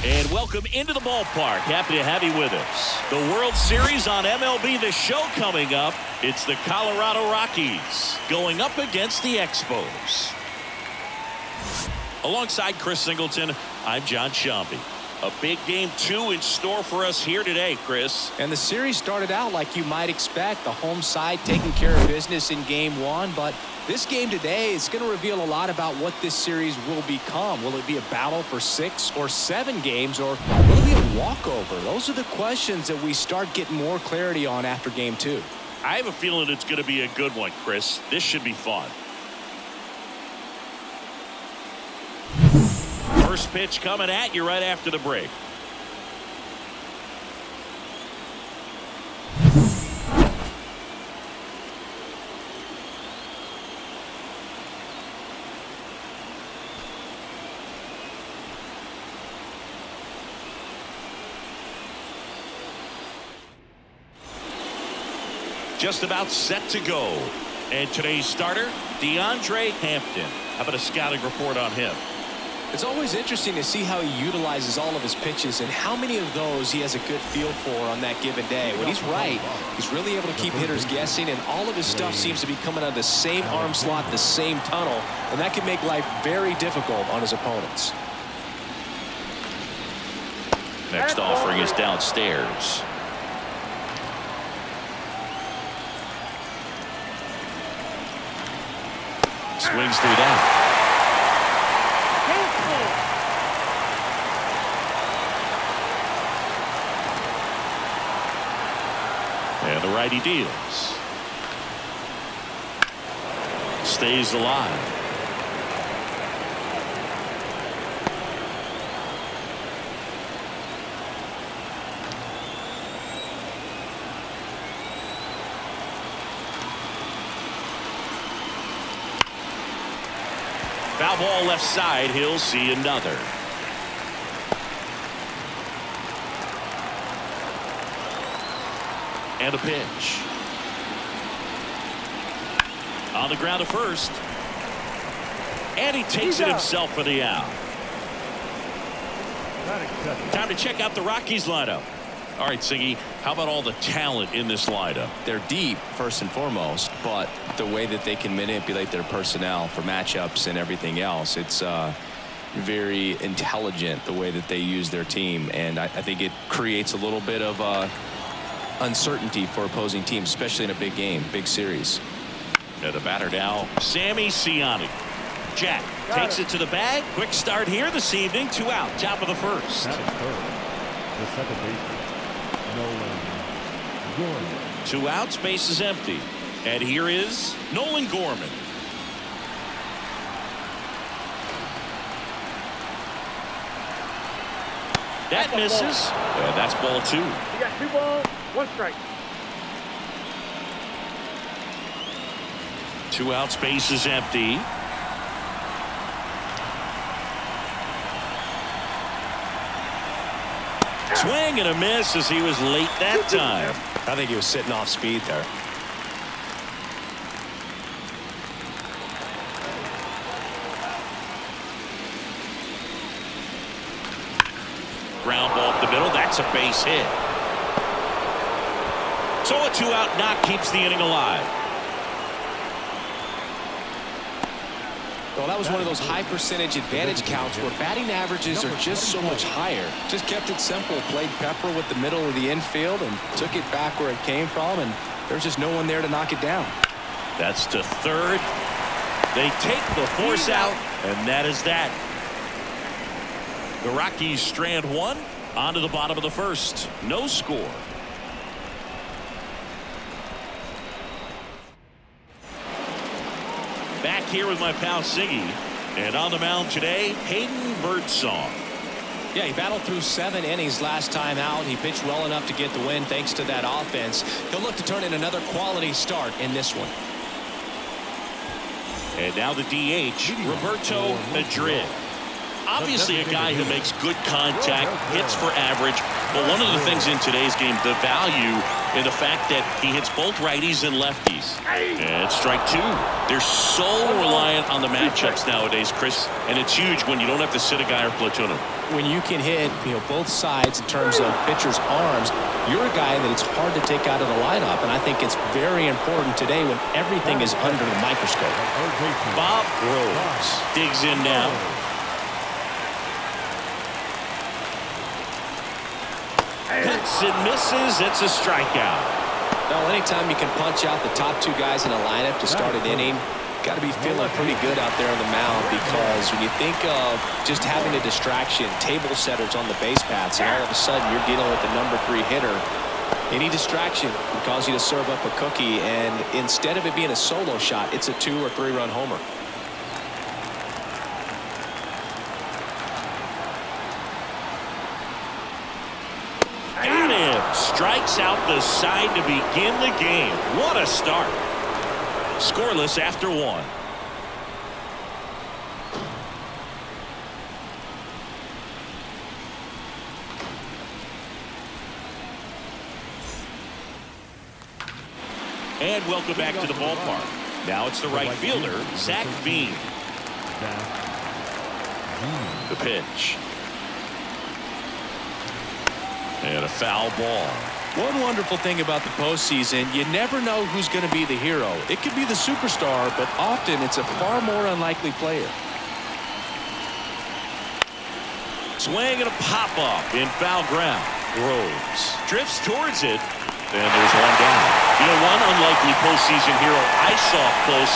And welcome into the ballpark. Happy to have you with us. The World Series on MLB The Show coming up. It's the Colorado Rockies going up against the Expos. Alongside Chris Singleton, I'm John Shambi. A big game 2 in store for us here today, Chris. And the series started out like you might expect. The home side taking care of business in game 1, but this game today is going to reveal a lot about what this series will become. Will it be a battle for 6 or 7 games, or will it be a walkover? Those are the questions that we start getting more clarity on after game 2. I have a feeling it's going to be a good one, Chris. This should be fun. First pitch coming at you right after the break. Just about set to go. And today's starter, DeAndre Hampton. How about a scouting report on him? It's always interesting to see how he utilizes all of his pitches and how many of those he has a good feel for on that given day. When he's right, he's really able to keep hitters guessing, and all of his stuff seems to be coming out of the same arm slot, the same tunnel, and that can make life very difficult on his opponents. Next offering is downstairs. Swings through that. And the righty deals. Stays alive. Foul ball left side. He'll see another. And a pitch. On the ground to first. And he takes it himself for the out. Time to check out the Rockies lineup. All right, Siggy, how about all the talent in this lineup? They're deep, first and foremost, but the way that they can manipulate their personnel for matchups and everything else, it's very intelligent the way that they use their team, and I think it creates a little bit of uncertainty for opposing teams, especially in a big game, big series. And the batter now, Sammy Ciani. Jack takes it to the bag. Quick start here this evening. 2 out, top of the first. That is third. The second baseman, Nolan Gorman. 2 outs, base is empty. And here is Nolan Gorman. That misses. And that's ball 2. You got 2 balls, 1 strike. 2 outs, base is empty. Swing and a miss as he was late that time. I think he was sitting off speed there. Ground ball up the middle. That's a base hit. So a 2-out knock keeps the inning alive. Well, that was one of those high percentage advantage counts where batting averages are just so much higher. Just kept it simple, played pepper with the middle of the infield and took it back where it came from, and there's just no one there to knock it down. That's to third. They take the force out, and that is that. The Rockies strand 1 onto the bottom of the first. No score. here with my pal Siggy. And on the mound today, Hayden Birdsong. Yeah, he battled through 7 innings last time out. He pitched well enough to get the win thanks to that offense. He'll look to turn in another quality start in this one. And now the DH, Roberto Madrid. Obviously a guy who makes good contact, hits for average, but one of the things in today's game, the value in the fact that he hits both righties and lefties. And strike 2. They're so reliant on the matchups nowadays, Chris, and it's huge when you don't have to sit a guy or platoon him. When you can hit, both sides in terms of pitchers' arms, you're a guy that it's hard to take out of the lineup, and I think it's very important today when everything is under the microscope. Bob Groves digs in now. Cuts and misses. It's a strikeout. Well, anytime you can punch out the top 2 guys in a lineup to start an inning, got to be feeling pretty good out there on the mound, because when you think of just having a distraction, table setters on the base paths, and all of a sudden you're dealing with the number 3 hitter, any distraction can cause you to serve up a cookie, and instead of it being a solo shot, it's a 2 or 3 run homer. Got him. Strikes out the side to begin the game. What a start. Scoreless after 1. And welcome back to the ballpark. Now it's the right fielder, Zach Veen. The pitch. And a foul ball. One wonderful thing about the postseason, you never know who's going to be the hero. It could be the superstar, but often it's a far more unlikely player. Swing and a pop-up in foul ground. Groves drifts towards it, and there's one down. One unlikely postseason hero I saw up close,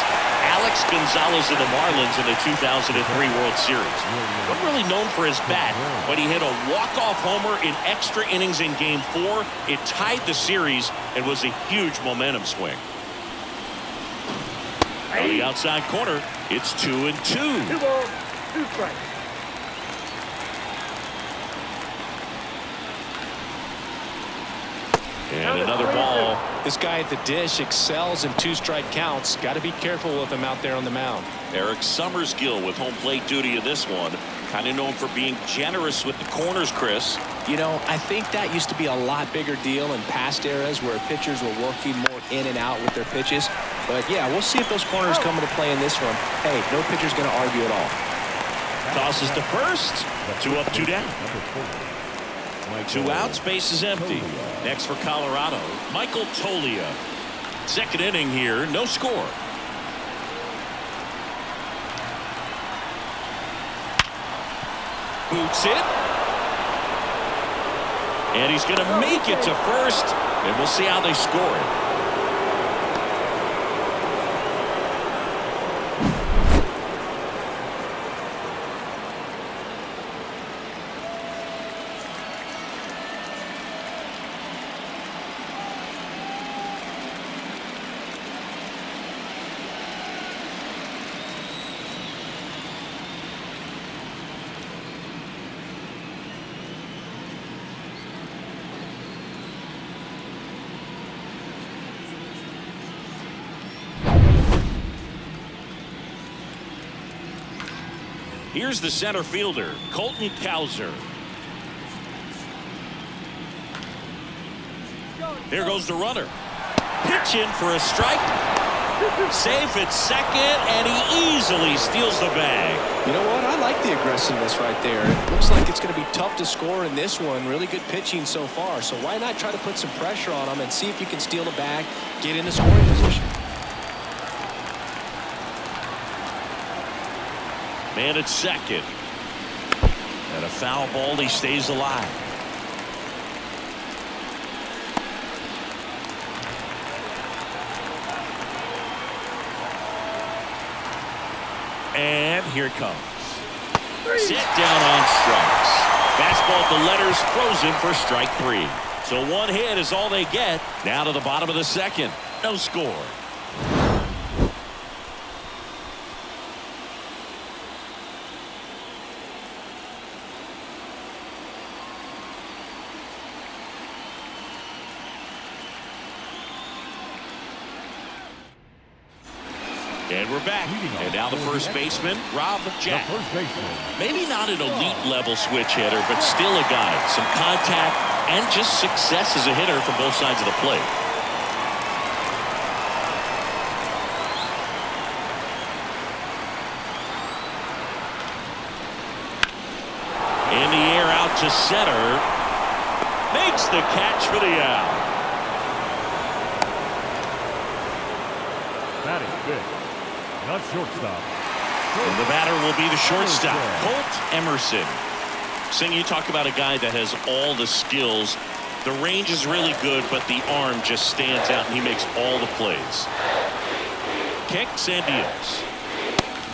Alex Gonzalez of the Marlins in the 2003 World Series. Wasn't really known for his bat, but he hit a walk-off homer in extra innings in Game 4. It tied the series and was a huge momentum swing. On the outside corner, it's 2-2. 2 balls, 2 strikes. And another ball. This guy at the dish excels in 2-strike counts. Got to be careful with him out there on the mound. Eric Summersgill with home plate duty in this one. Kind of known for being generous with the corners, Chris. I think that used to be a lot bigger deal in past eras where pitchers were working more in and out with their pitches. But, yeah, we'll see if those corners come into play in this one. Hey, no pitcher's going to argue at all. Tosses to first. 2 up, 2 down. 2 outs, base is empty. Next for Colorado, Michael Toglia. Second inning here, no score. Boots it. And he's going to make it to first. And we'll see how they score it. Here's the center fielder, Colton Cowser. Here goes the runner. Pitch in for a strike. Safe at second, and he easily steals the bag. You know what? I like the aggressiveness right there. It looks like it's going to be tough to score in this one. Really good pitching so far. So why not try to put some pressure on him and see if you can steal the bag, get in the scoring position. Man at second. And a foul ball, he stays alive. And here it comes. Sit down on strikes. Fastball at the letters, frozen for strike 3. So one hit is all they get. Now to the bottom of the second. No score. And we're back. And now the first baseman, Rob Jack. The first baseman. Maybe not an elite level switch hitter, but still a guy. Some contact and just success as a hitter from both sides of the plate. In the air out to center. Makes the catch for the out. Batting fifth. Not shortstop. And the batter will be the shortstop, Colt Emerson. Sing, you talk about a guy that has all the skills. The range is really good, but the arm just stands out, and he makes all the plays. Kicks and deals.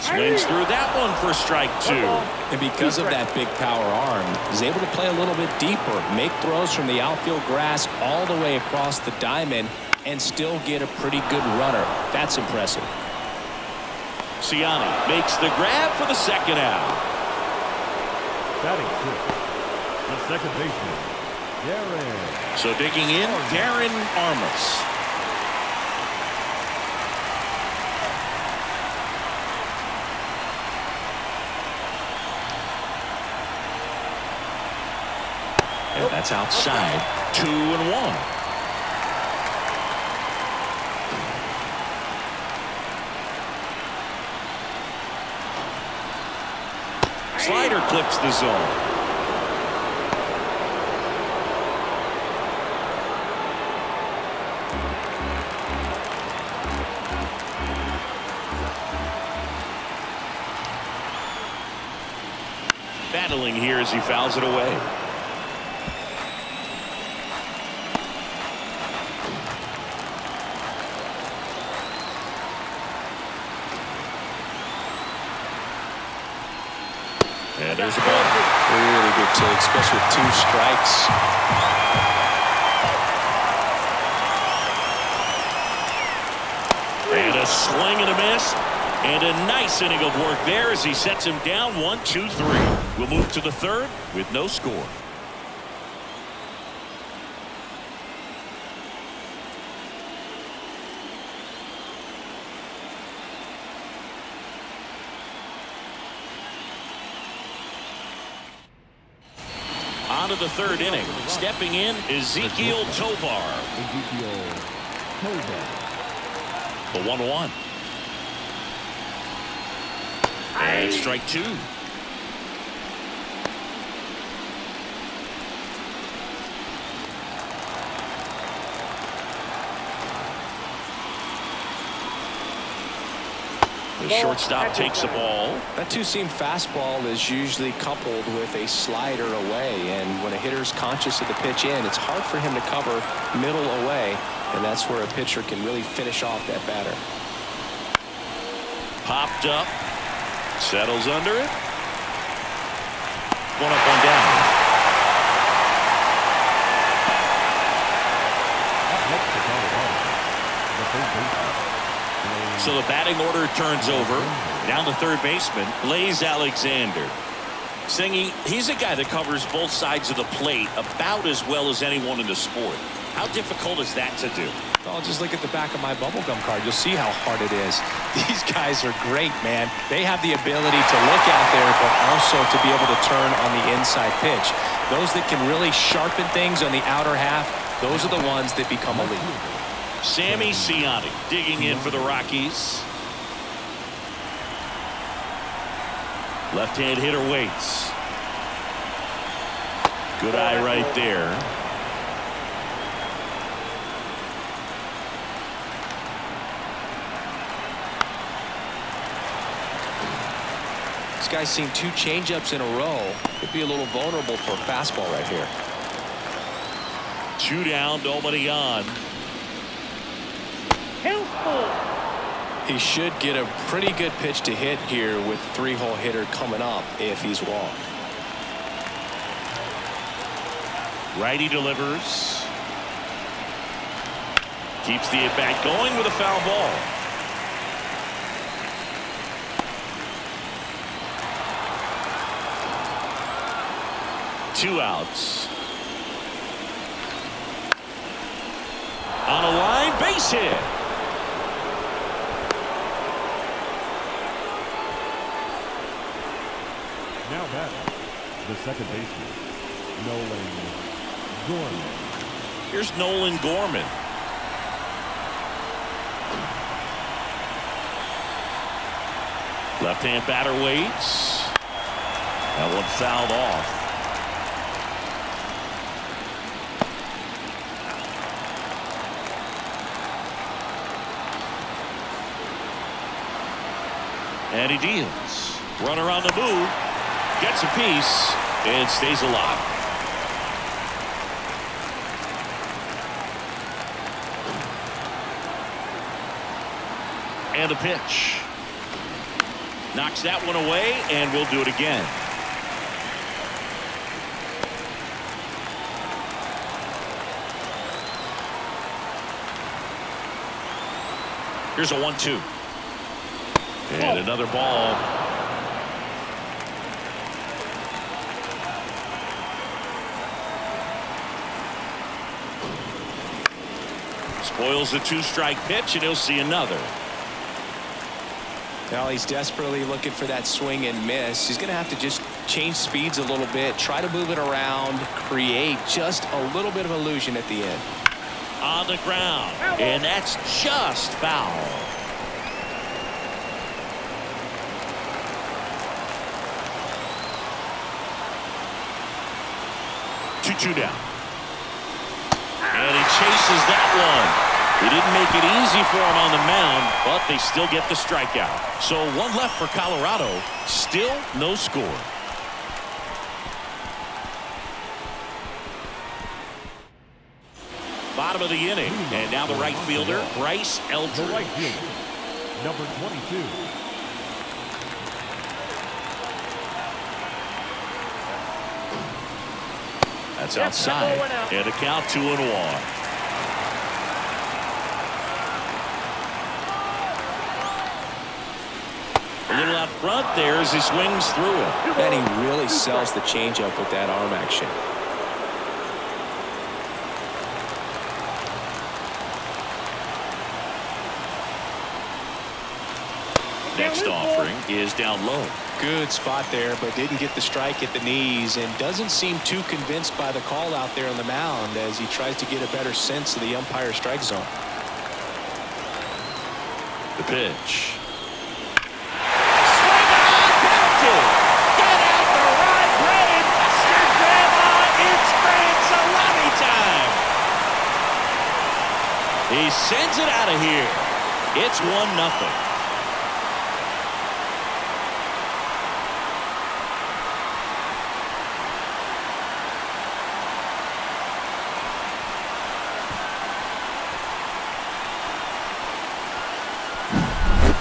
Swings through that one for strike two. And because of that big power arm, he's able to play a little bit deeper, make throws from the outfield grass all the way across the diamond, and still get a pretty good runner. That's impressive. Ciani makes the grab for the second out. Batting fifth. The second baseman, Darren. So digging in, Darren Armas. And that's outside. 2-1. Slider clips the zone. Battling here as he fouls it away. And there's the ball. Really good take, especially with 2 strikes. And a swing and a miss. And a nice inning of work there as he sets him down 1-2-3. We'll move to the third with no score. On to the third inning. Stepping in, Ezekiel Tovar. Ezekiel Tovar. The 1-1. And strike two. The shortstop takes the ball. That two-seam fastball is usually coupled with a slider away, and when a hitter's conscious of the pitch in, it's hard for him to cover middle away, and that's where a pitcher can really finish off that batter. Popped up, settles under it. 1 up, 1 down. So the batting order turns over. Now the third baseman, Blaze Alexander. Singy, he's a guy that covers both sides of the plate about as well as anyone in the sport. How difficult is that to do? Oh, just look at the back of my bubblegum card. You'll see how hard it is. These guys are great, man. They have the ability to look out there, but also to be able to turn on the inside pitch. Those that can really sharpen things on the outer half, those are the ones that become elite. Sammy Ciani digging in for the Rockies. Left-hand hitter waits. Good eye right there. This guy's seen 2 changeups in a row. Could be a little vulnerable for a fastball right here. 2 down, nobody on. He should get a pretty good pitch to hit here with 3-hole hitter coming up if he's walked. Righty delivers. Keeps the at-bat going with a foul ball. Two outs. On a line, base hit. The second baseman, Nolan Gorman. Here's Nolan Gorman. Left-hand batter waits. That one fouled off. And he deals. Runner on the move. Gets a piece and stays alive. And a pitch. Knocks that one away, and we'll do it again. Here's a 1-2. And another ball. Spoils the two-strike pitch, and he'll see another. Well, he's desperately looking for that swing and miss. He's going to have to just change speeds a little bit, try to move it around, create just a little bit of illusion at the end. On the ground, and that's just foul. Two down. And he chases that one. He didn't make it easy for him on the mound, but they still get the strikeout. So one left for Colorado. Still no score. Bottom of the inning. And now the right fielder, Bryce Eldridge. The right fielder, number 22. That's outside. And a count 2-1. A little out front there as he swings through it. And he really sells the changeup with that arm action. Next offering is down low. Good spot there, but didn't get the strike at the knees and doesn't seem too convinced by the call out there on the mound as he tries to get a better sense of the umpire's strike zone. The pitch. Swing on, penalty. Get out the right way. Mr. Grandma, it's grand salami time. He sends it out of here. It's 1-0.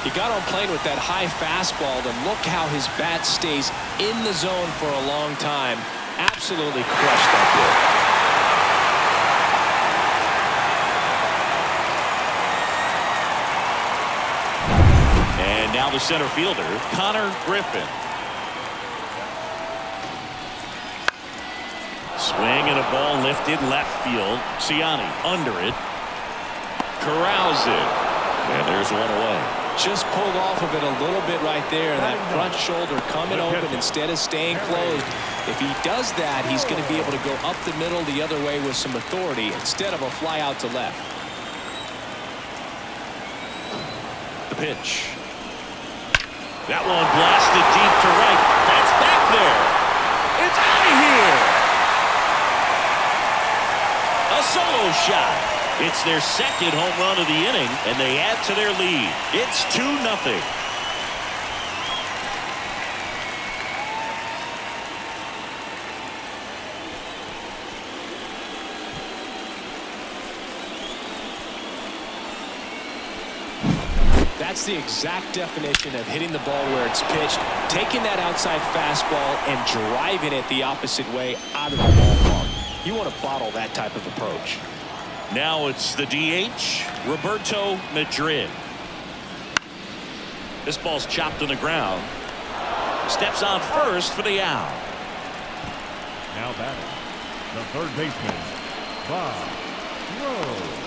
He got on plane with that high fastball, and look how his bat stays in the zone for a long time. Absolutely crushed that ball. And now the center fielder, Connor Griffin. Swing and a ball lifted left field. Ciani under it. Corrals it. And there's one away. Just pulled off of it a little bit right there. That front shoulder coming open instead of staying closed. If he does that, he's going to be able to go up the middle the other way with some authority instead of a fly out to left. The pitch. That one blasted deep to right. That's back there. It's out of here. A solo shot. It's their second home run of the inning, and they add to their lead. It's 2-0. That's the exact definition of hitting the ball where it's pitched, taking that outside fastball and driving it the opposite way out of the ballpark. You want to bottle that type of approach. Now it's the DH, Roberto Madrid. This ball's chopped on the ground. Steps on first for the out. Now batting, the third baseman, Bob Groves.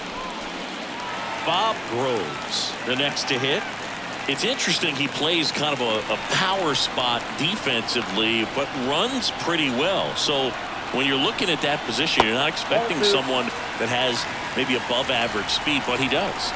Bob Groves, the next to hit. It's interesting he plays kind of a power spot defensively, but runs pretty well. So when you're looking at that position, you're not expecting someone that has maybe above average speed, but he does.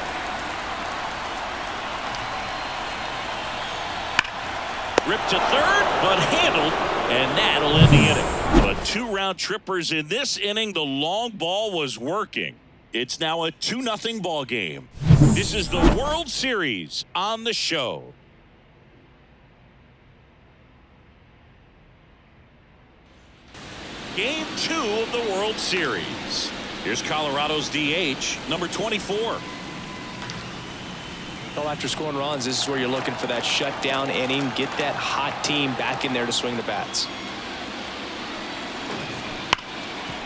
Ripped to third, but handled, and that'll end the inning. But 2 round trippers in this inning. The long ball was working. It's now a 2-0 ball game. This is the World Series on the show. Game 2 of the World Series. Here's Colorado's DH, number 24. Well, after scoring runs, this is where you're looking for that shutdown inning. Get that hot team back in there to swing the bats.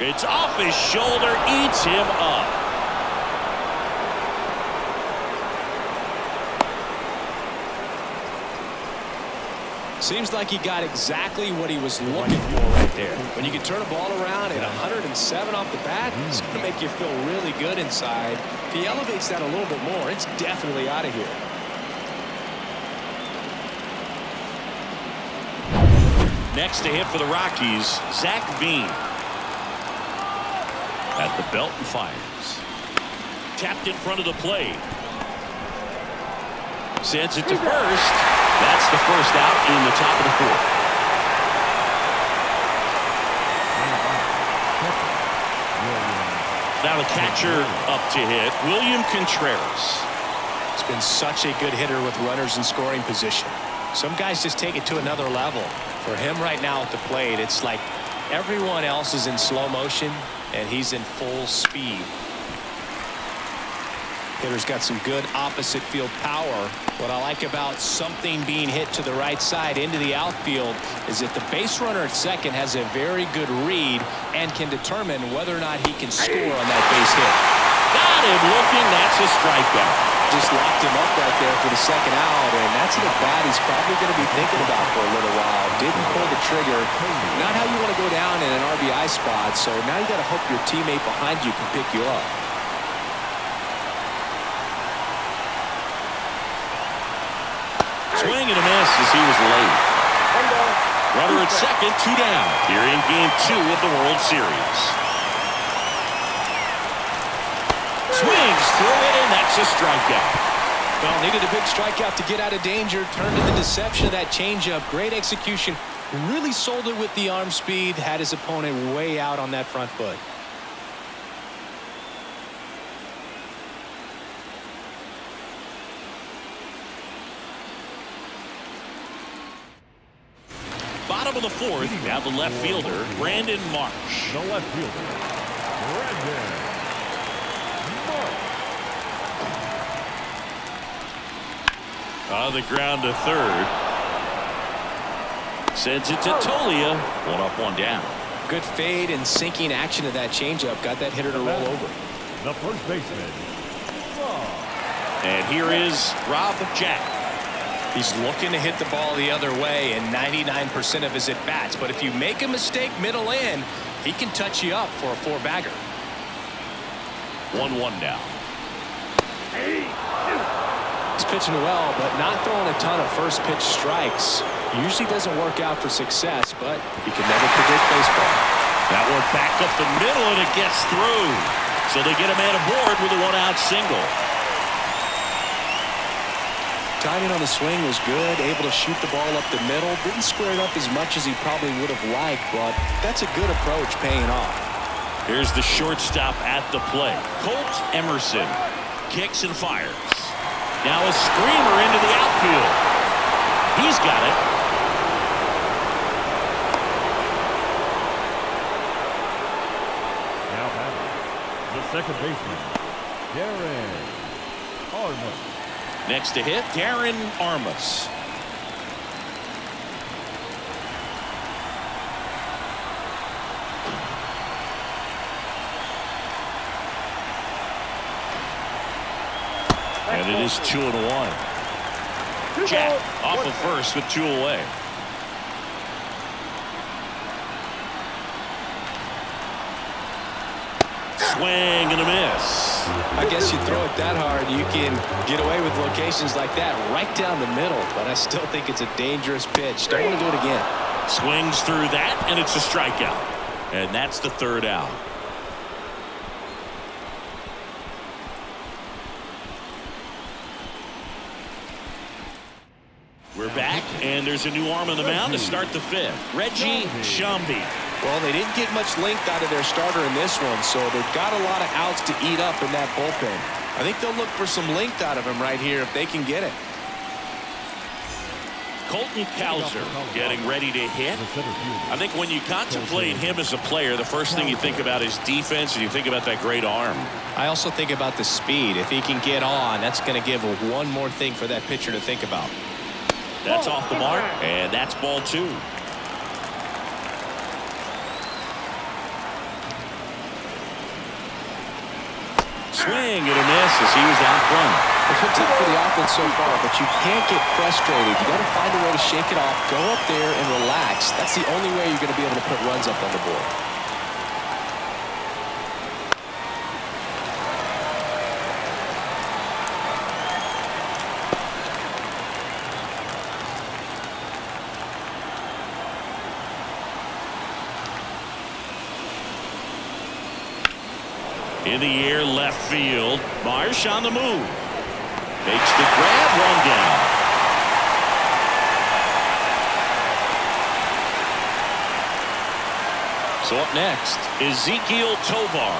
It's off his shoulder, eats him up. Seems like he got exactly what he was looking for right there. When you can turn a ball around at 107 off the bat, it's going to make you feel really good inside. If he elevates that a little bit more, it's definitely out of here. Next to hit for the Rockies, Zach Veen. At the belt and fires. Tapped in front of the plate. Sends it to first. That's the first out in the top of the 4th. Now the catcher up to hit, William Contreras. He's been such a good hitter with runners in scoring position. Some guys just take it to another level. For him right now at the plate, it's like everyone else is in slow motion and he's in full speed. Hitter's got some good opposite field power. What I like about something being hit to the right side into the outfield is that the base runner at second has a very good read and can determine whether or not he can score on that base hit. Got him looking. That's a strikeout. Just locked him up right there for the second out, and that's an at-bat he's probably going to be thinking about for a little while. Didn't pull the trigger. Not how you want to go down in an RBI spot, so now you got to hope your teammate behind you can pick you up. Swing and a miss as he was late. Runner at second, 2 down. Here in game 2 of the World Series. Swings through it, and that's a strikeout. Well, needed a big strikeout to get out of danger. Turned to the deception of that changeup. Great execution. Really sold it with the arm speed. Had his opponent way out on that front foot. Bottom of the 4th, now the left fielder, Brandon Marsh. The left fielder, Brandon Marsh. On the ground to third. Sends it to Tolia. 1 up, 1 down. Good fade and sinking action of that changeup. Got that hitter to roll over. The first baseman, Rob. And here is Rob Jack. He's looking to hit the ball the other way in 99% of his at-bats. But if you make a mistake middle in, he can touch you up for a 4-bagger. 1-1 now. He's pitching well, but not throwing a ton of first pitch strikes. Usually doesn't work out for success, but you can never predict baseball. That one back up the middle, and it gets through. So they get a man aboard with a 1-out single. Timing on the swing was good, able to shoot the ball up the middle. Didn't square it up as much as he probably would have liked, but that's a good approach paying off. Here's the shortstop at the plate. Colt Emerson kicks and fires. Now a screamer into the outfield. He's got it. Now batting, the second baseman, Darren Armas. Next to hit, Darren Armas. And it is 2-1. Jack off of first with 2 away. Swing and a miss. I guess you throw it that hard, you can get away with locations like that right down the middle, but I still think it's a dangerous pitch. Don't want to do it again. Swings through that, and it's a strikeout. And that's the third out. We're back, and there's a new arm on the mound to start the fifth. Reggie Shambi. Well, they didn't get much length out of their starter in this one, so they've got a lot of outs to eat up in that bullpen. I think they'll look for some length out of him right here if they can get it. Colton Cowser getting ready to hit. I think when you contemplate him as a player, the first thing you think about is defense, and you think about that great arm. I also think about the speed. If he can get on, that's going to give one more thing for that pitcher to think about. That's off the mark, and that's ball two. Swing and a miss as he was out front. It's been tough for the offense so far, but you can't get frustrated. You got to find a way to shake it off, go up there and relax. That's the only way you're going to be able to put runs up on the board. In the air, left field. Marsh on the move. Makes the grab, one down. So up next, Ezequiel Tovar.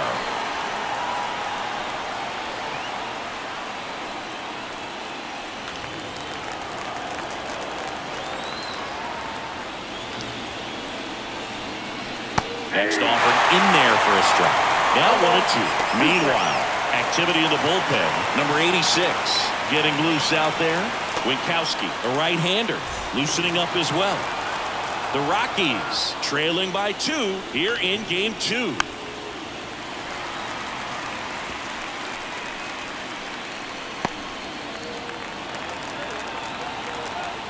Next offered in there for a strike. Now 1-2. Meanwhile, activity in the bullpen. Number 86 getting loose out there. Winkowski, a right-hander, loosening up as well. The Rockies trailing by 2 here in game 2.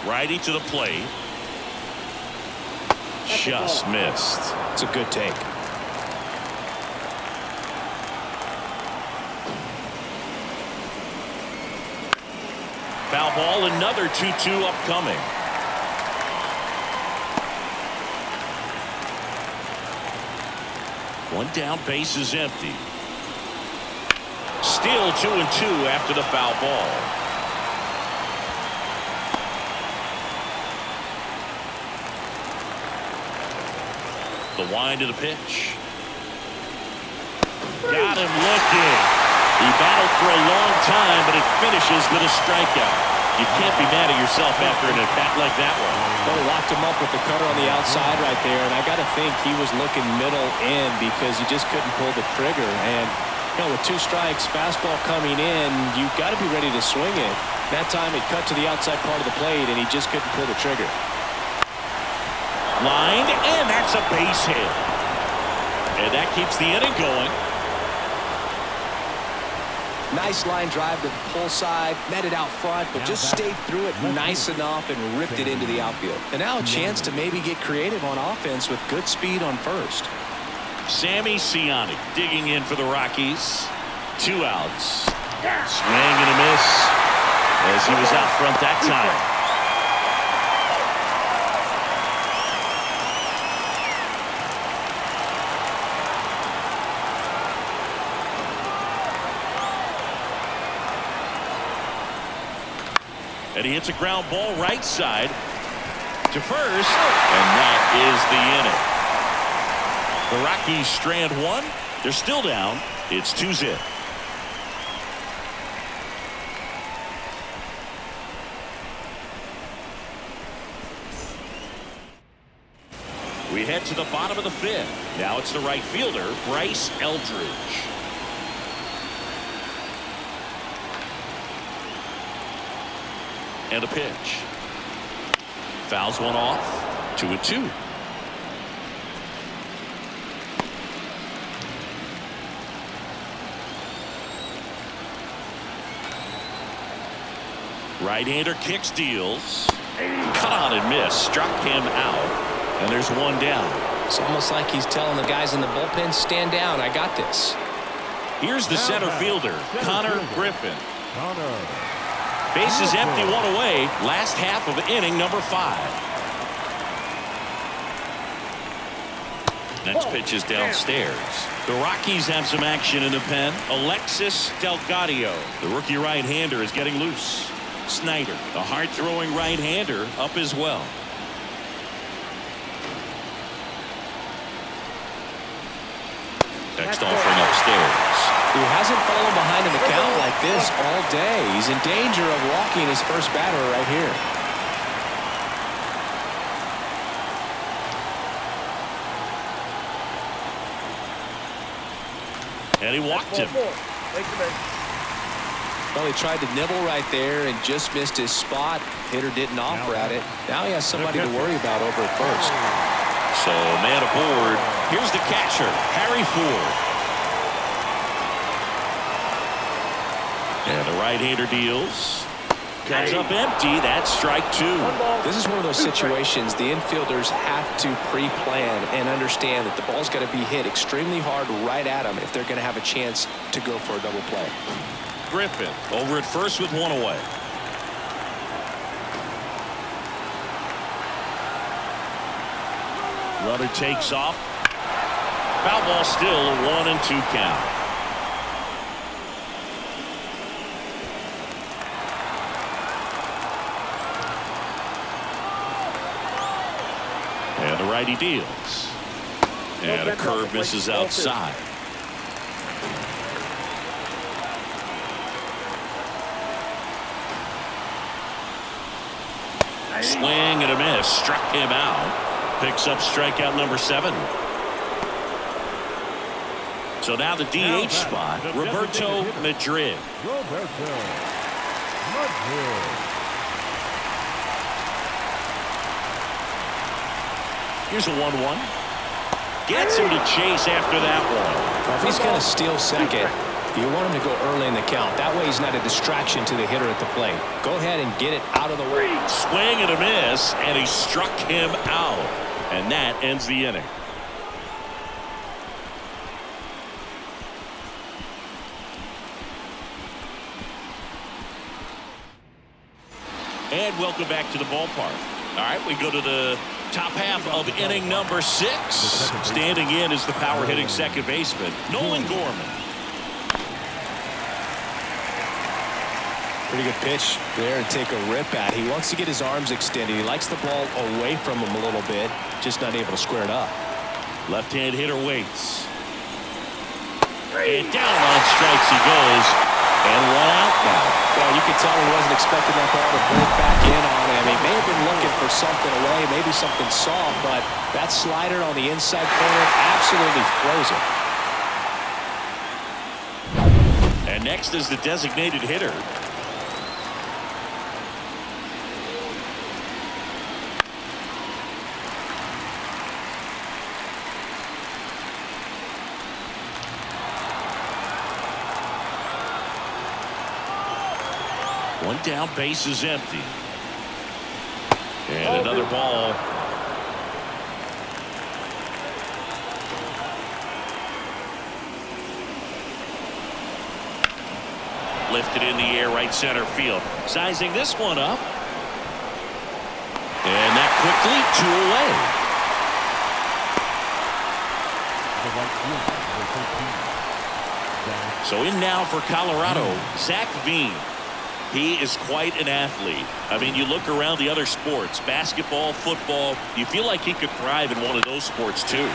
Righty to the plate. Just missed. It's a good take. Foul ball, another 2-2 upcoming. One down, base is empty. Still 2-2 after the foul ball. The wind of the pitch. Got him looking. He battled for a long time, but it finishes with a strikeout. You can't be mad at yourself after an at-bat like that one. Well, he locked him up with the cutter on the outside right there, and I got to think he was looking middle in because he just couldn't pull the trigger. And, you know, with 2 strikes, fastball coming in, you've got to be ready to swing it. That time it cut to the outside part of the plate, and he just couldn't pull the trigger. Lined, and that's a base hit. And that keeps the inning going. Nice line drive to the pull side, met it out front, but just stayed through it nice enough and ripped it into the outfield. And now a chance to maybe get creative on offense with good speed on first. Sammy Ciani digging in for the Rockies. 2 outs. Swing and a miss as he was out front that time. And he hits a ground ball right side to first, and that is the inning. The Rockies strand 1. They're still down. It's 2-0. We head to the bottom of the 5th. Now it's the right fielder, Bryce Eldridge. And a pitch. Fouls one off. 2-2. Right-hander kicks, deals. Cut on and miss. Struck him out. And there's 1 down. It's almost like he's telling the guys in the bullpen, stand down, I got this. Here's the center fielder, Connor Griffin. Connor. Bases empty, one away. Last half of inning number 5. Next pitch is downstairs. The Rockies have some action in the pen. Alexis Delgado, the rookie right-hander, is getting loose. Snyder, the hard-throwing right-hander, up as well. Next offering upstairs. Who hasn't fallen behind in the count like this all day. He's in danger of walking his first batter right here. And he walked him. Well, he tried to nibble right there and just missed his spot. Hitter didn't offer at it. Now he has somebody to worry about over at first. So, man aboard. Here's the catcher, Harry Ford. And the right-hander deals. Comes up empty. That's strike 2. This is one of those situations the infielders have to pre-plan and understand that the ball's got to be hit extremely hard right at them if they're going to have a chance to go for a double play. Griffin over at first with one away. Runner takes off. Foul ball still, a 1-2 count. And the righty deals. And a curve misses outside. Swing and a miss. Struck him out. Picks up strikeout number 7. So now the DH spot, Roberto Madrid. Roberto Madrid. Here's a 1-1. Gets him to chase after that one. Well, if he's going to steal second, you want him to go early in the count. That way he's not a distraction to the hitter at the plate. Go ahead and get it out of the way. Swing and a miss, and he struck him out. And that ends the inning. And welcome back to the ballpark. All right, we go to the top half of inning number 6. Standing in is the power hitting second baseman, Nolan Gorman. Pretty good pitch there to take a rip at. He wants to get his arms extended. He likes the ball away from him a little bit, just not able to square it up. Left-hand hitter waits. And down on strikes he goes. And 1 out now. Well, you can tell he wasn't expecting that ball to break back in on him. He may have been looking for something away, maybe something soft, but that slider on the inside corner absolutely froze him. And next is the designated hitter. One down, base is empty. And another ball. Lifted in the air, right center field. Sizing this one up. And that quickly, 2 away. So in now for Colorado, Zach Veen. He is quite an athlete. I mean, you look around the other sports, basketball, football, you feel like he could thrive in one of those sports too.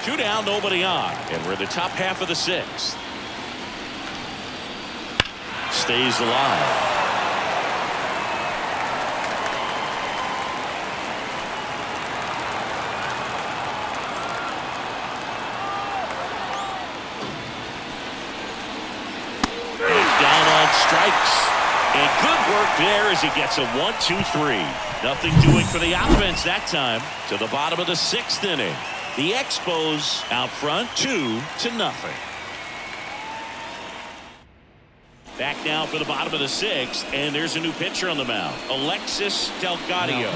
Two down, nobody on. And we're in the top half of the 6th. Stays alive. Strikes. And good work there as he gets a 1-2-3. Nothing doing for the offense that time. To the bottom of the 6th inning. The Expos out front 2-0. Back now for the bottom of the 6th, and there's a new pitcher on the mound, Alexis Delgado.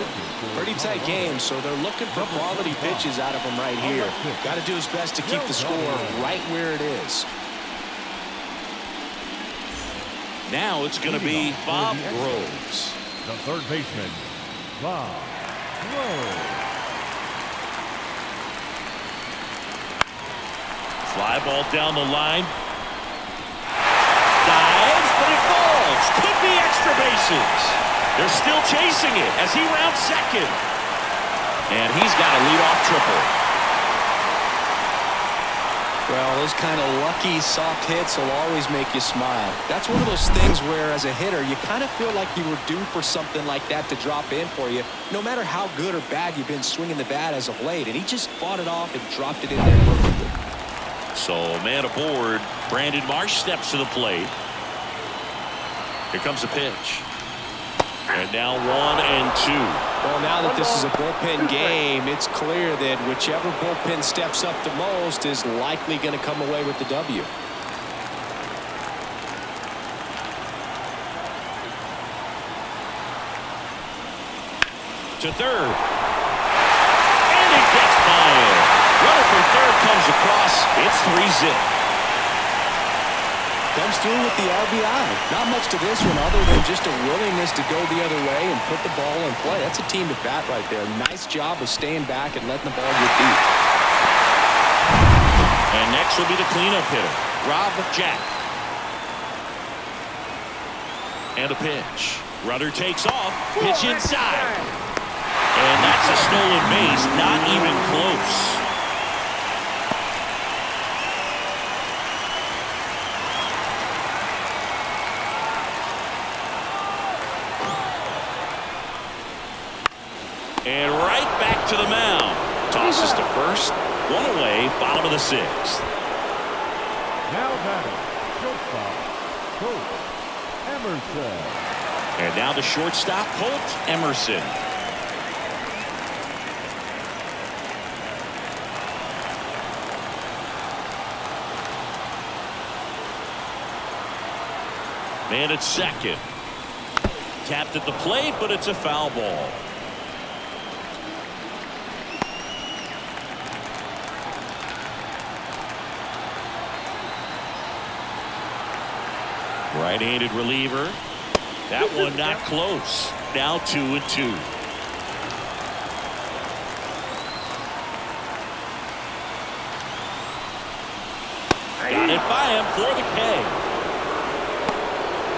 Pretty tight game, so they're looking for quality pitches out of him right here. Got to do his best to keep the score right where it is. Now it's going to be Bob Groves. The third baseman, Bob Groves. Fly ball down the line. Dives, but it falls. Could be extra bases. They're still chasing it as he rounds second. And he's got a leadoff triple. Well, those kind of lucky soft hits will always make you smile. That's one of those things where as a hitter you kind of feel like you were due for something like that to drop in for you, no matter how good or bad you've been swinging the bat as of late. And he just fought it off and dropped it in there perfectly. So man aboard. Brandon Marsh steps to the plate. Here comes a pitch. And now 1-2. Well, now that this is a bullpen game, it's clear that whichever bullpen steps up the most is likely going to come away with the W. To third. And it gets by him. Runner from third comes across. It's 3-zip. Comes through with the RBI. Not much to this one other than just a willingness to go the other way and put the ball in play. That's a team at bat right there. Nice job of staying back and letting the ball get deep. And next will be the cleanup hitter, Rob Jack. And a pitch. Runner takes off. Pitch inside. And that's a stolen base. Not even close. And right back to the mound. Tosses to first. One away. Bottom of the 6th. Now batting, shortstop, Colt Emerson. And now the shortstop, Colt Emerson. Man at second. Tapped at the plate, but it's a foul ball. Right-handed reliever. That one not close. Now 2-2. Got it by him for the K.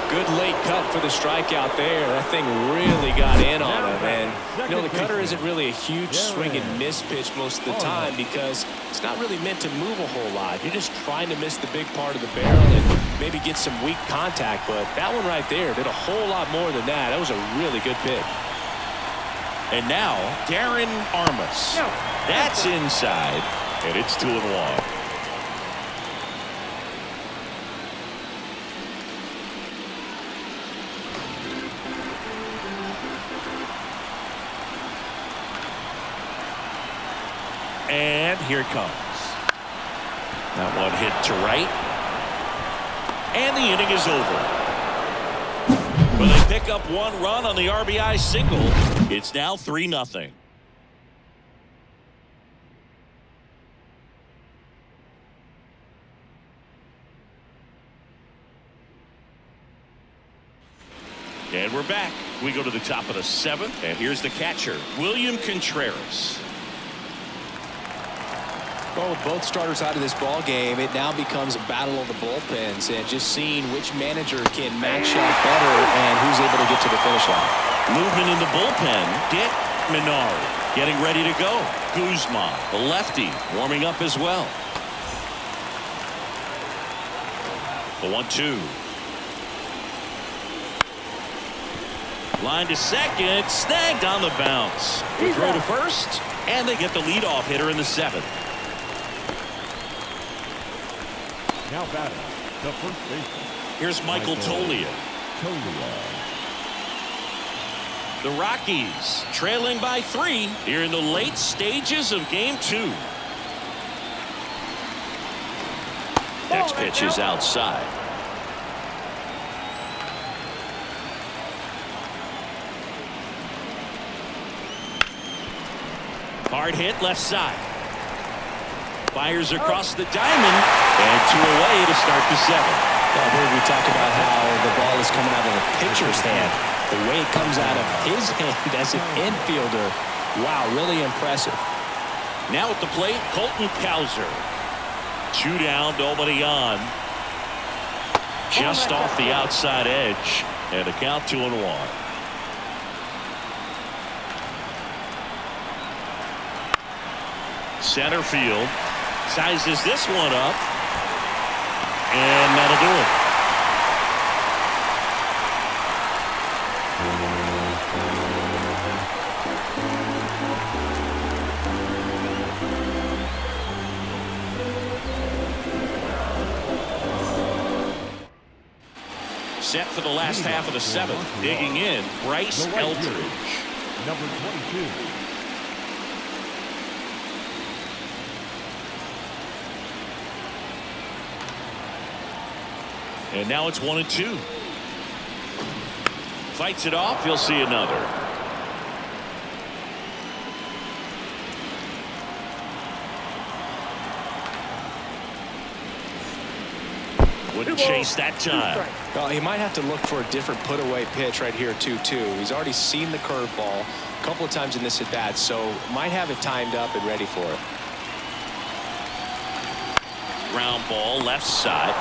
Good late cut for the strikeout there. That thing really got in on him. And, you know, the cutter isn't really a huge swing and miss pitch most of the time because it's not really meant to move a whole lot. You're just trying to miss the big part of the barrel and maybe get some weak contact. But that one right there did a whole lot more than that. That was a really good pitch. And now, Darren Armas. That's inside. And it's 2-1. And here it comes. That one hit to right. And the inning is over. When they pick up one run on the RBI single, it's now 3-0. And we're back. We go to the top of the 7th, and here's the catcher, William Contreras. Well, with both starters out of this ball game, it now becomes a battle of the bullpens and just seeing which manager can match up better and who's able to get to the finish line. Movement in the bullpen. Dick Menard getting ready to go. Guzman, the lefty, warming up as well. The 1-2. Line to second, snagged on the bounce. The throw to first, and they get the leadoff hitter in the 7th. Now batting, the first baseman. Here's Michael Tolia. The Rockies trailing by 3 here in the late stages of Game 2. Next pitch is outside. Hard hit left side. Fires across the diamond. And 2 away to start the 7th. Well, here we talk about how the ball is coming out of the pitcher's hand. The way it comes out of his hand as an infielder. Wow, really impressive. Now at the plate, Colton Cowser. 2 down, nobody on. Just off the outside edge. And a count 2-1. Center field. Sizes this one up. And that'll do it. Set for the last half of the 7th. Digging in, Bryce Eldridge. Number 22. And now it's 1-2. Fights it off. He'll see another. Wouldn't chase that time. Well, he might have to look for a different put-away pitch right here, 2-2. He's already seen the curveball a couple of times in this at-bat, so might have it timed up and ready for it. Ground ball left side.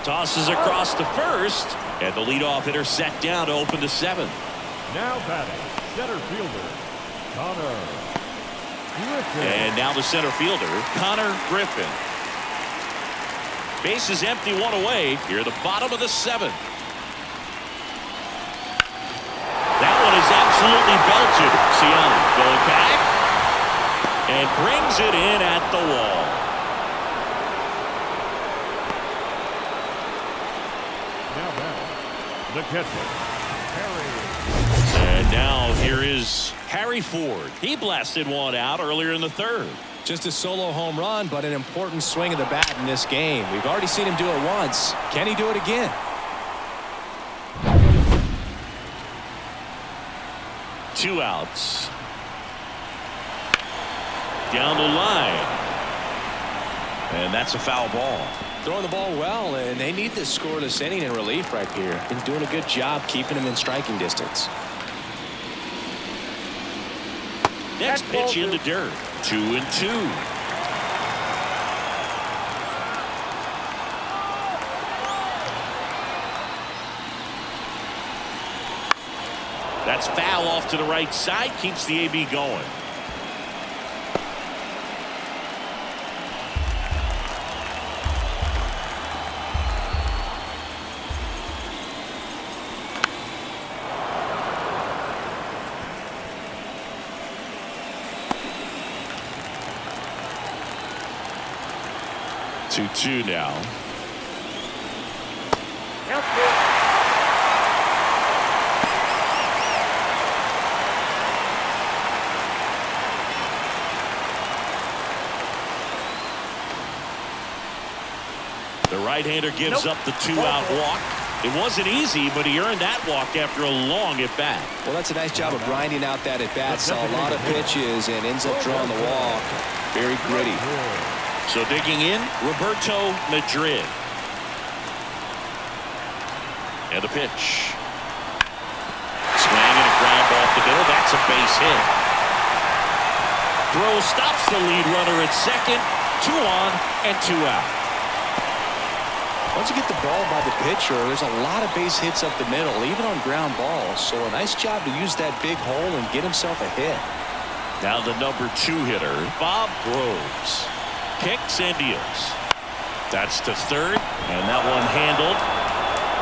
Tosses across to first, and the leadoff hitter set down to open the 7th. Now batting, center fielder, Connor Griffin. And now the center fielder, Connor Griffin. Base is empty, 1 away. Here at the bottom of the 7th. That one is absolutely belted. Ciani going back and brings it in at the wall. The catcher, Harry. And now here is Harry Ford. He blasted one out earlier in the 3rd. Just a solo home run, but an important swing of the bat in this game. We've already seen him do it once. Can he do it again? Two outs. Down the line. And that's a foul ball. Throwing the ball well, and they need this scoreless inning in relief right here. Been doing a good job keeping him in striking distance. Next pitch in the dirt. 2-2. That's foul off to the right side. Keeps the AB going. Two now. The right-hander gives up the 2-out walk. It wasn't easy, but he earned that walk after a long at-bat. Well, that's a nice job of grinding out that at-bat. Saw a lot of pitches and ends up drawing the walk. Very gritty. So digging in, Roberto Madrid. And the pitch. Swing and a ground ball to the middle. That's a base hit. Throw stops the lead runner at second. 2 on and 2 out. Once you get the ball by the pitcher, there's a lot of base hits up the middle, even on ground balls. So a nice job to use that big hole and get himself a hit. Now the number 2 hitter, Bob Groves. Kicks and deals. That's to third, and that one handled.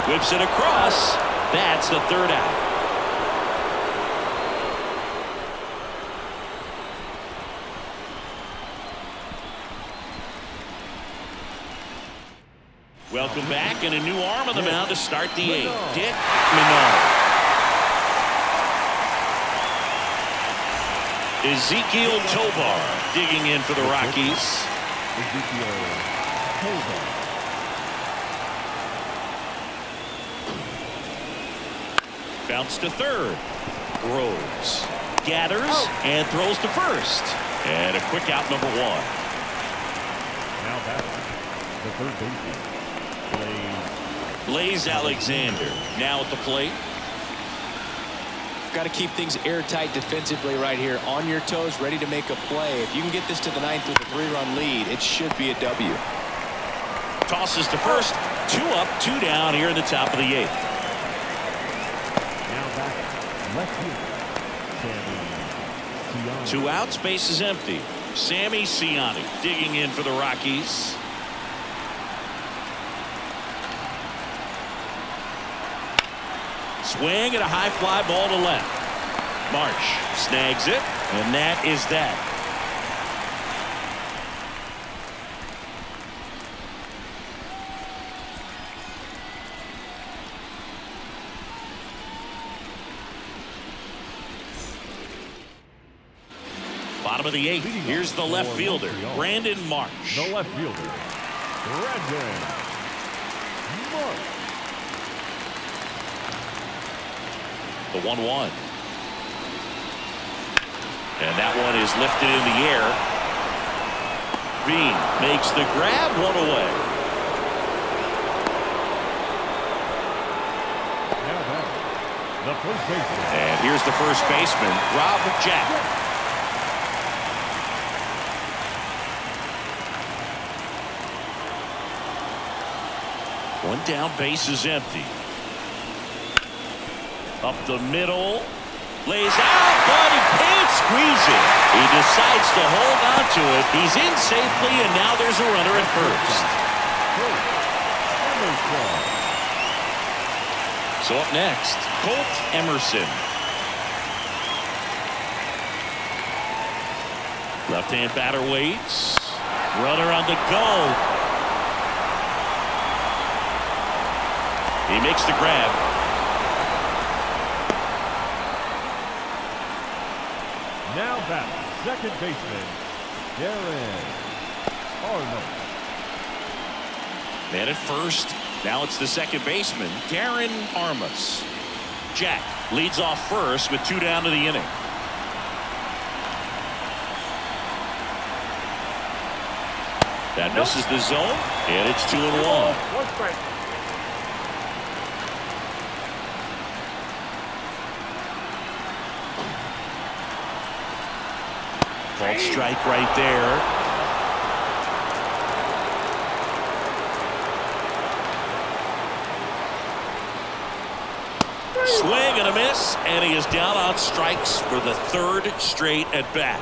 Whips it across. That's the 3rd out. Welcome back, and a new arm on the mound to start the 8th. Dick Menard. Ezekiel Tovar digging in for the Rockies. Bounce to third. Groves. gathers and throws to first. And a quick out, number 1. Now back the third baseman, Blaze Alexander now at the plate. Got to keep things airtight defensively right here. On your toes, ready to make a play. If you can get this to the 9th with a 3-run lead, it should be a W. Tosses to first. 2 up, 2 down here in the top of the 8th. now back left fielder, Sammy Siani. 2 outs, base is empty. Sammy Siani digging in for the Rockies. Swing and a high fly ball to left. Marsh snags it, and that is that. Bottom of the 8th. Here's the left fielder, Brandon Marsh. The left fielder, Brandon Marsh. The 1-1. And that one is lifted in the air. Bean makes the grab, 1 away. Now back the first baseman. And here's the first baseman, Rob Jack. One down, base is empty. Up the middle, lays out, but he can't squeeze it. He decides to hold on to it. He's in safely, and now there's a runner at first. So up next, Colt Emerson. Left-hand batter waits. Runner on the go. He makes the grab. Now back second baseman, Darren Arnold. Man at first. Now it's the second baseman, Darren Armas. Jack leads off first with 2 down to the inning. That misses the zone, and it's 2-1. 1 strike. Called strike right there. Swing and a miss, and he is down on strikes for the 3rd straight at bat.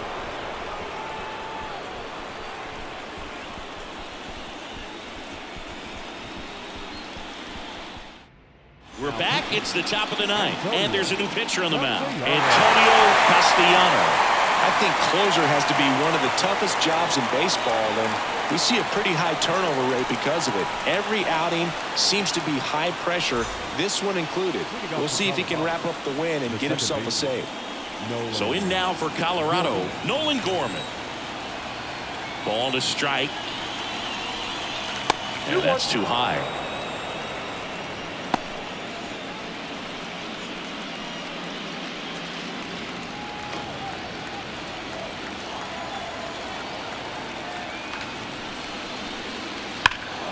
We're back. It's the top of the 9th, and there's a new pitcher on the mound, Antonio Castellanos. I think closer has to be one of the toughest jobs in baseball, and we see a pretty high turnover rate because of it. Every outing seems to be high pressure, this one included. We'll see if he can wrap up the win and get himself a save. So in now for Colorado, Nolan Gorman. Ball to strike. And that's too high.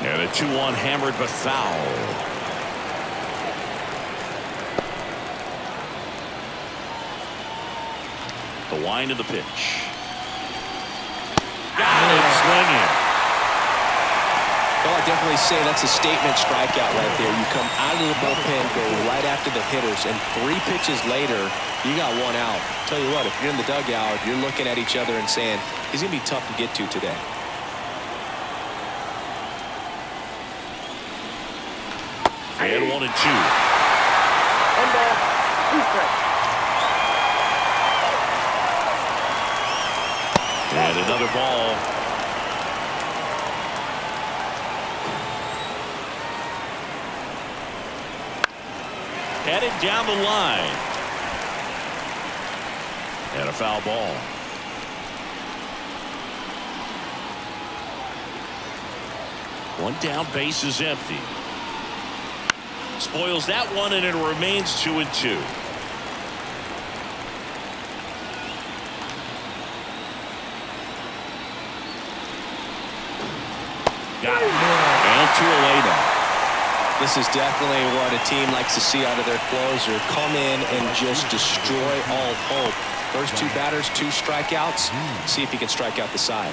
And a 2-1 hammered but foul. The wind of the pitch. Got it swinging. Well, I definitely say that's a statement strikeout right there. You come out of the bullpen, go right after the hitters, and 3 pitches later, you got 1 out. Tell you what, if you're in the dugout, you're looking at each other and saying, he's going to be tough to get to today. And 1-2. 1 ball, 2 strikes. And another ball. Headed down the line. And a foul ball. One down, base is empty. Spoils that one, and it remains 2-2. 2 away now. This is definitely what a team likes to see out of their closer. Come in and just destroy all hope. First 2 batters, 2 strikeouts. See if he can strike out the side.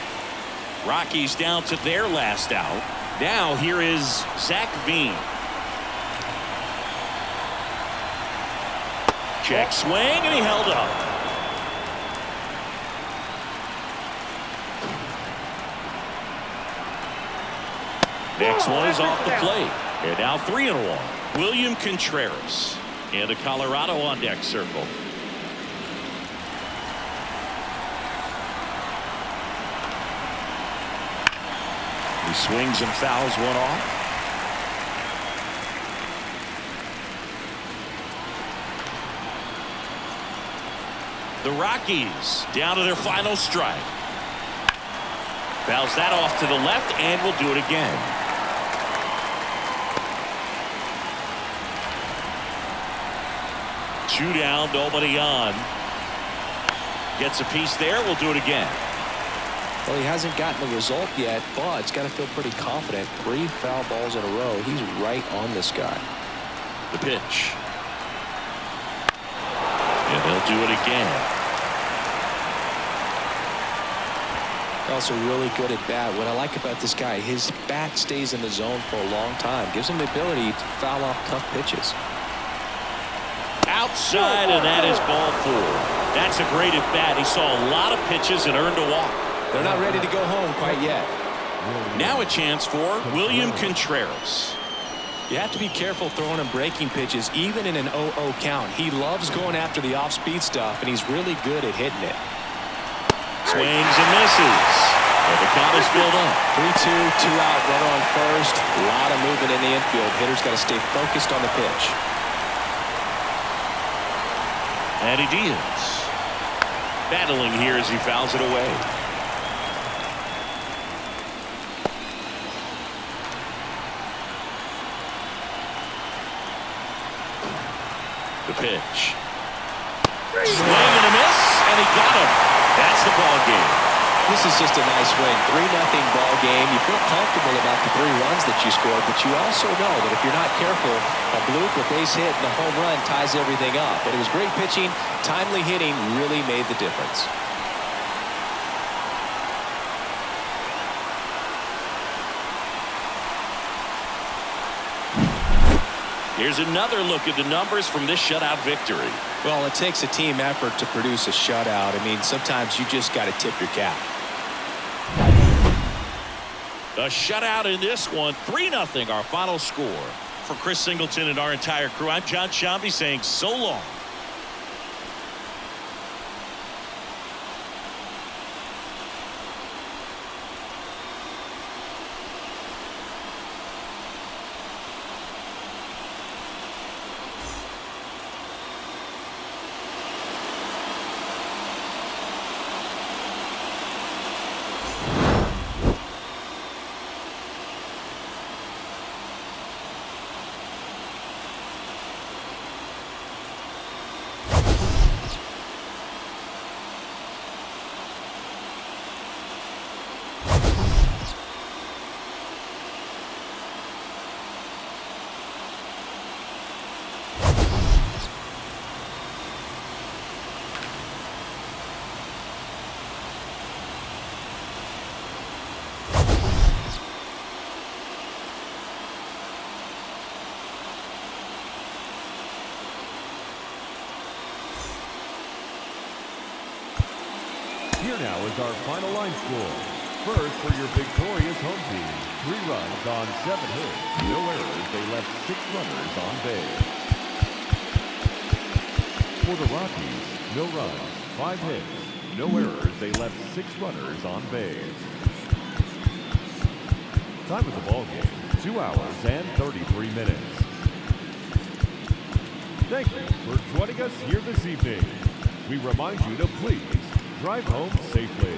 Rockies down to their last out. Now here is Zach Veen. Check swing, and he held up. Next one is off the plate. And now 3-1. William Contreras and a Colorado on deck circle. He swings and fouls one off. The Rockies down to their final strike. Fouls that off to the left and will do it again. Two down, nobody on. Gets a piece there. We'll do it again. Well, he hasn't gotten the result yet, but he's got to feel pretty confident. 3 foul balls in a row. He's right on this guy. The pitch. And they'll do it again. Also really good at bat. What I like about this guy, his bat stays in the zone for a long time. Gives him the ability to foul off tough pitches. Outside, and that is ball 4. That's a great at bat. He saw a lot of pitches and earned a walk. They're not ready to go home quite yet. Now a chance for William Contreras. You have to be careful throwing him breaking pitches, even in an 0-0 count. He loves going after the off-speed stuff, and he's really good at hitting it. Swings and misses. And the count is filled up. 3-2, 2 out, runner on first. A lot of movement in the infield. Hitter's got to stay focused on the pitch. And he deals. Battling here as he fouls it away. The pitch. Swing and a miss, and he got him. That's the ball game. This is just a nice win. 3-0 ball game. You feel comfortable about the 3 runs that you scored, but you also know that if you're not careful, a bloop, a base hit, and a home run ties everything up. But it was great pitching. Timely hitting really made the difference. Here's another look at the numbers from this shutout victory. Well, it takes a team effort to produce a shutout. I mean, sometimes you just got to tip your cap. A shutout in this one, 3-0 our final score. For Chris Singleton and our entire crew, I'm John Shambi saying so long. Here now is our final line score. First, for your victorious home team, 3 runs on 7 hits, no errors. They left 6 runners on base. For the Rockies, no runs, 5 hits, no errors. They left 6 runners on base. Time of the ball game, 2 hours and 33 minutes. Thank you for joining us here this evening. We remind you to please drive home safely.